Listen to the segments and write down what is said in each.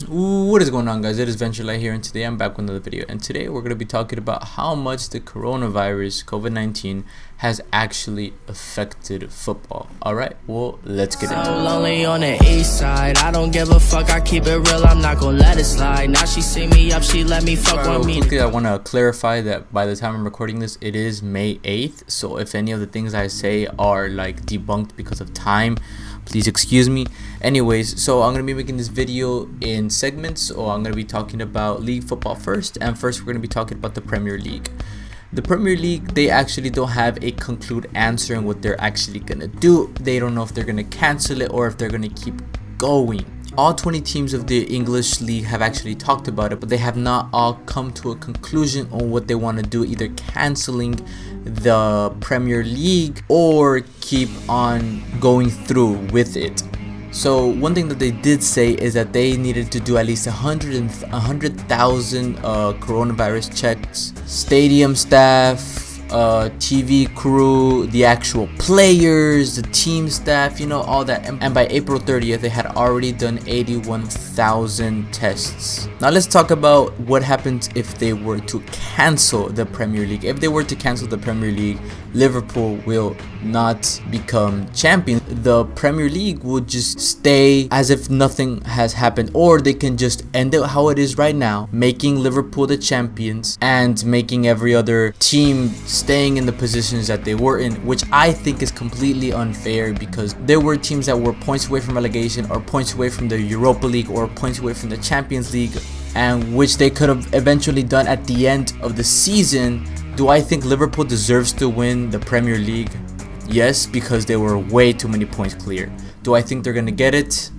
What is going on, guys? It is VentureLight here, and today I'm back with another video. And today we're going to be talking about how much the coronavirus, COVID-19, has actually affected football. Alright, well, let's get into it. Lonely on the east side, I don't give a fuck, I keep it real, I'm not gonna let it slide. Now she see me up, she let me fuck with me. Quickly, I want to clarify that by the time I'm recording this, it is May 8th. So if any of the things I say are like debunked because of time, please excuse me. Anyways, so I'm going to be making this video in segments. So I'm going to be talking about league football first. And first, we're going to be talking about the Premier League. The Premier League, they actually don't have a conclude answer on what they're actually going to do. They don't know if they're going to cancel it or if they're going to keep going. All 20 teams of the English league have actually talked about it, but they have not all come to a conclusion on what they want to do, either canceling the Premier League or keep on going through with it. So one thing that they did say is that they needed to do at least 100,000 coronavirus checks, stadium staff, TV crew, the actual players, the team staff, you know, all that. And by April 30th, they had already done 81,000 tests. Now let's talk about what happens if they were to cancel the Premier League. If they were to cancel the Premier League, Liverpool will not become champion. The Premier League would just stay as if nothing has happened, or they can just end it how it is right now, making Liverpool the champions and making every other team staying in the positions that they were in, which I think is completely unfair, because there were teams that were points away from relegation or points away from the Europa League or points away from the Champions League, and which they could have eventually done at the end of the season. Do I think Liverpool deserves to win the Premier League? Yes, because they were way too many points clear. Do I think they're gonna get it?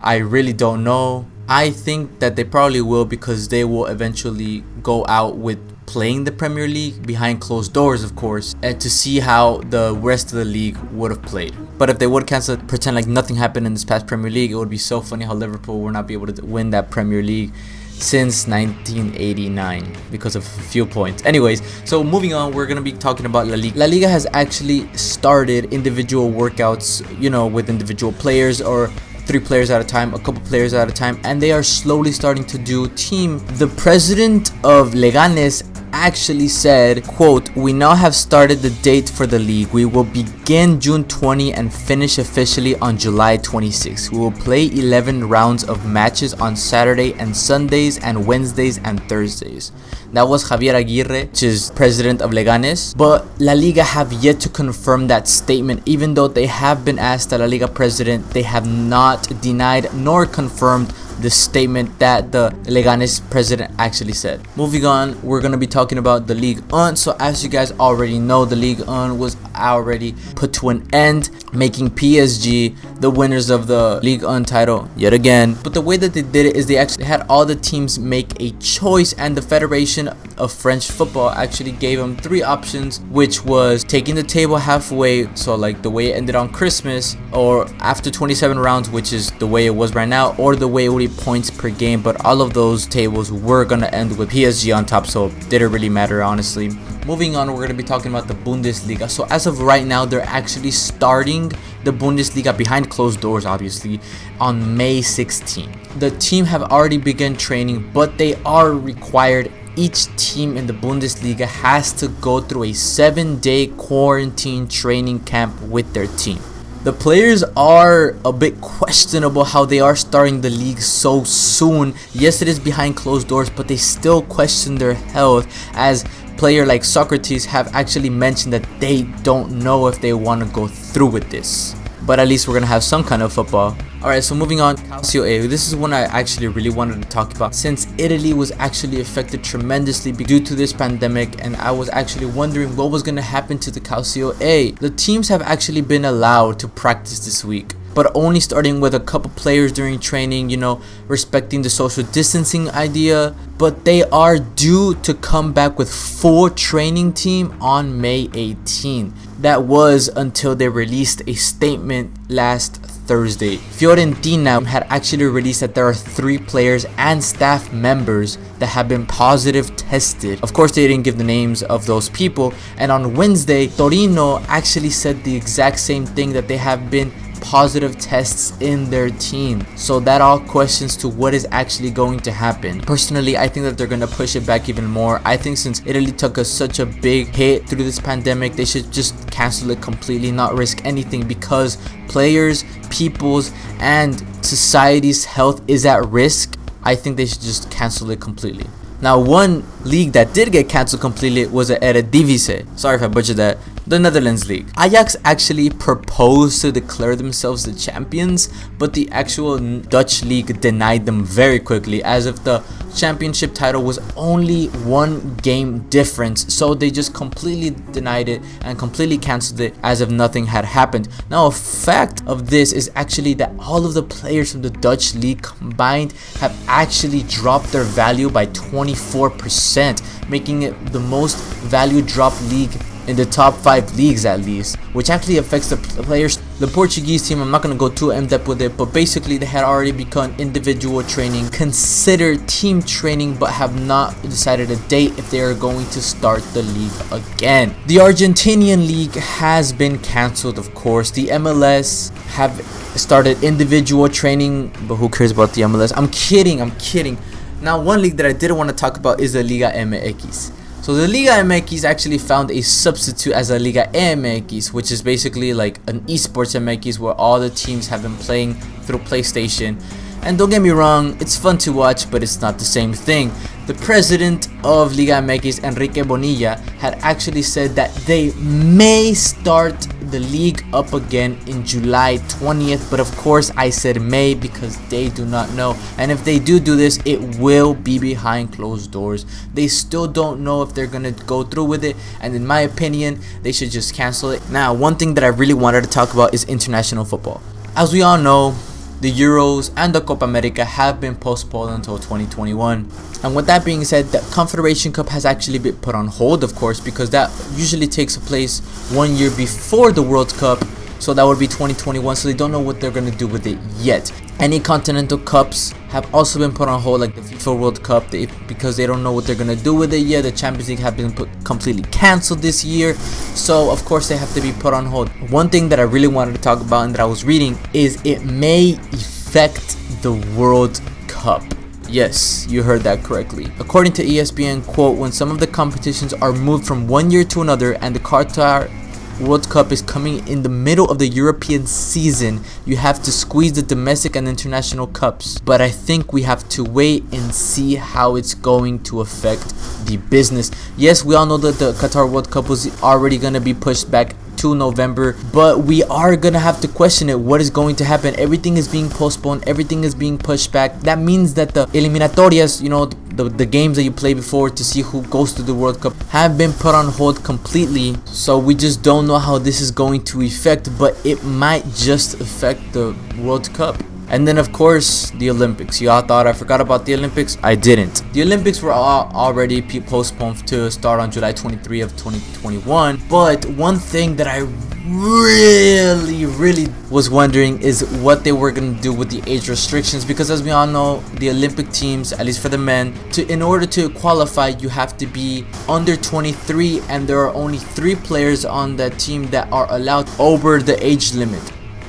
I really don't know. I think that they probably will, because they will eventually go out with playing the Premier League behind closed doors, of course, and to see how the rest of the league would have played. But if they would cancel it, pretend like nothing happened in this past Premier League, it would be so funny how Liverpool will not be able to win that Premier League since 1989 because of a few points. Anyways, so moving on, we're gonna be talking about La Liga. La Liga has actually started individual workouts, you know, with individual players, or 3 players at a time, a couple players at a time, and they are slowly starting to do team. The president of Leganes actually said, quote, "We now have started the date for the league. We will begin June 20 and finish officially on July 26. We will play 11 rounds of matches on Saturday and Sundays and Wednesdays and Thursdays." That was Javier Aguirre, which is president of Leganes. But La Liga have yet to confirm that statement. Even though they have been asked, the La Liga president, they have not denied nor confirmed the statement that the Leganes president actually said. Moving on, we're going to be talking about the Ligue 1. So as you guys already know, the Ligue 1 was already put to an end, making PSG the winners of the Ligue 1 title yet again. But the way that they did it is they actually had all the teams make a choice, and the Federation of French Football actually gave them 3 options, which was taking the table halfway, so like the way it ended on Christmas, or after 27 rounds, which is the way it was right now, or the way it would be points per game. But all of those tables were gonna end with PSG on top, so it didn't really matter, honestly. Moving on, we're going to be talking about the Bundesliga. So as of right now, they're actually starting the Bundesliga behind closed doors, obviously, on May 16. The team have already begun training, but they are required. Each team in the Bundesliga has to go through a 7-day quarantine training camp with their team. The players are a bit questionable how they are starting the league so soon. Yes, it is behind closed doors, but they still question their health, as player like Socrates have actually mentioned that they don't know if they want to go through with this. But at least we're gonna have some kind of football. Alright, so moving on, Calcio A. This is one I actually really wanted to talk about, since Italy was actually affected tremendously due to this pandemic, and I was actually wondering what was gonna happen to the Calcio A. The teams have actually been allowed to practice this week, but only starting with a couple players during training, you know, respecting the social distancing idea. But they are due to come back with full training team on May 18. That was until they released a statement last Thursday. Fiorentina had actually released that there are 3 players and staff members that have been positive tested. Of course, they didn't give the names of those people. And on Wednesday, Torino actually said the exact same thing, that they have been positive tests in their team. So that all questions to what is actually going to happen. Personally, I think that they're going to push it back even more. I think since Italy took such a big hit through this pandemic, they should just cancel it completely, not risk anything, because players, people's, and society's health is at risk. I think they should just cancel it completely. Now, one league that did get cancelled completely was the Eredivisie. Sorry if I butchered that. The Netherlands league. Ajax actually proposed to declare themselves the champions, but the actual Dutch league denied them very quickly, as if the championship title was only one game difference. So they just completely denied it and completely cancelled it as if nothing had happened. Now, a fact of this is actually that all of the players from the Dutch league combined have actually dropped their value by 24%, making it the most value drop league in the top 5 leagues at least, which actually affects the players. The Portuguese team, I'm not going to go too in-depth with it, but basically they had already begun individual training, considered team training, but have not decided a date if they are going to start the league again. The Argentinian League has been cancelled, of course. The MLS have started individual training, but who cares about the MLS? I'm kidding. Now, one league that I didn't want to talk about is the Liga MX. So the Liga MX actually found a substitute as a Liga MX, which is basically like an esports MX where all the teams have been playing through PlayStation. And don't get me wrong, it's fun to watch, but it's not the same thing. The president of Liga MX, Enrique Bonilla, had actually said that they may start the league up again in July 20th, but of course I said may because they do not know, and if they do this, it will be behind closed doors. They still don't know if they're gonna go through with it, and in my opinion, they should just cancel it. Now, one thing that I really wanted to talk about is international football. As we all know, the Euros and the Copa America have been postponed until 2021. And with that being said, the Confederation Cup has actually been put on hold, of course, because that usually takes place 1 year before the World Cup. So that would be 2021, so they don't know what they're going to do with it yet. Any continental cups have also been put on hold, like the FIFA World Cup, because they don't know what they're going to do with it yet. The Champions League have been completely cancelled this year, so of course they have to be put on hold. One thing that I really wanted to talk about and that I was reading is it may affect the World Cup. Yes, you heard that correctly. According to ESPN, quote, when some of the competitions are moved from 1 year to another and the Qatar World Cup is coming in the middle of the European season, you have to squeeze the domestic and international cups. But I think we have to wait and see how it's going to affect the business. Yes, we all know that the Qatar World Cup was already going to be pushed back to November, but we are gonna have to question it. What is going to happen? Everything is being postponed, everything is being pushed back. That means that the eliminatorias, you know, the games that you play before to see who goes to the World Cup, have been put on hold completely. So we just don't know how this is going to affect, but it might just affect the World Cup. And then of course the Olympics. Y'all thought I forgot about the Olympics? I didn't. The Olympics were already postponed to start on July 23 of 2021. But one thing that I really was wondering is what they were going to do with the age restrictions, because as we all know, the Olympic teams, at least for the men, in order to qualify, you have to be under 23, and there are only 3 players on that team that are allowed over the age limit.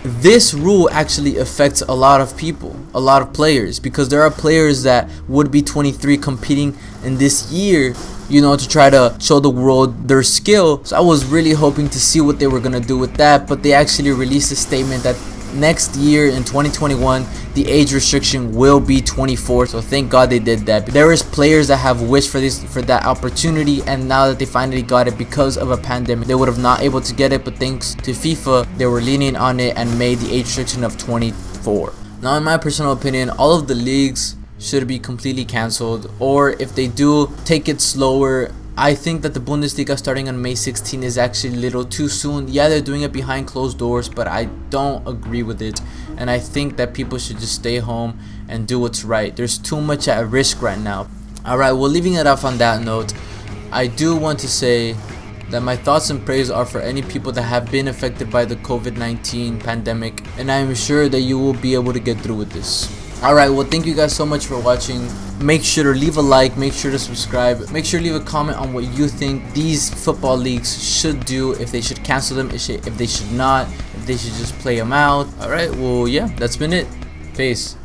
This rule actually affects a lot of people, a lot of players, because there are players that would be 23 competing in this year, you know, to try to show the world their skill. So I was really hoping to see what they were going to do with that, but they actually released a statement that next year in 2021 the age restriction will be 24. So thank God they did that. There is players that have wished for that opportunity, and now that they finally got it because of a pandemic, they would have not able to get it, but thanks to FIFA they were lenient on it and made the age restriction of 24. Now, in my personal opinion, all of the leagues should be completely cancelled, or if they do, take it slower. I think that the Bundesliga starting on May 16 is actually a little too soon. Yeah, they're doing it behind closed doors, but I don't agree with it. And I think that people should just stay home and do what's right. There's too much at risk right now. Alright, well, leaving it off on that note, I do want to say that my thoughts and prayers are for any people that have been affected by the COVID-19 pandemic. And I am sure that you will be able to get through with this. Alright, well, thank you guys so much for watching. Make sure to leave a like, make sure to subscribe, make sure to leave a comment on what you think these football leagues should do, if they should cancel them, if they should not, if they should just play them out. Alright, well, yeah, that's been it. Peace.